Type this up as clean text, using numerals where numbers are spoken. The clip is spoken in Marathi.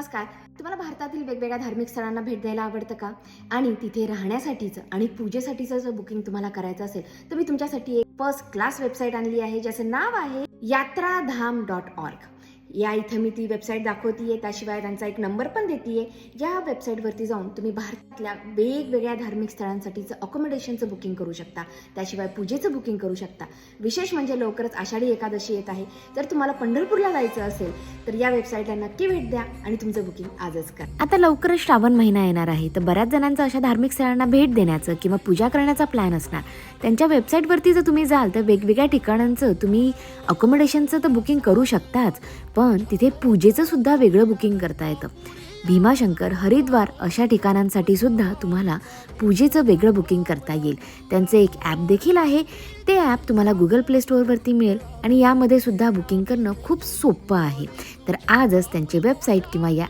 नमस्कार. तुम्हाला भारतातील वेगवेगळ्या धार्मिक स्थळांना भेट द्यायला आवडतं का? आणि तिथे राहण्यासाठीचं आणि पूजेसाठीचं जर बुकिंग तुम्हाला करायचं असेल तर मी तुमच्यासाठी एक फर्स्ट क्लास वेबसाईट आणली आहे, ज्याचं नाव आहे यात्राधाम.org. इथं मी ती वेबसाईट दाखवतीये, त्याशिवाय त्यांचा एक नंबर पण देतीये. या वेबसाईटवरती जाऊन तुम्ही भारतातल्या वेगवेगळ्या धार्मिक स्थळांसाठीचं अकोमोडेशनचं बुकिंग करू शकता, त्याशिवाय पूजेचं बुकिंग करू शकता. विशेष म्हणजे लवकरच आषाढी एकादशी येत आहे. जर तुम्हाला पंढरपूरला जायचं असेल तर या वेबसाईटला नक्की भेट द्या आणि तुमचं बुकिंग आजच करा. आता लवकरच श्रावण महिना येणार आहे, तर बऱ्याच जणांचं अशा धार्मिक स्थळांना भेट देण्याचं किंवा पूजा करण्याचा प्लॅन असणार. त्यांच्या वेबसाईटवरती जर तुम्ही जाल तर वेगवेगळ्या ठिकाणांचं तुम्ही अकोमोडेशनचं तर बुकिंग करू शकताच, पण तिथे पूजेचं सुद्धा वेगळं बुकिंग करता येतं. भीमाशंकर, हरिद्वार अशा ठिकाणांसाठी सुद्धा तुम्हाला पूजेचं वेगळं बुकिंग करता येईल. त्यांचं एक ॲप देखील आहे. ते ॲप तुम्हाला गुगल प्ले स्टोअरवरती मिळेल आणि यामध्ये सुद्धा बुकिंग करणं खूप सोपं आहे. तर आजच त्यांची वेबसाईट किंवा या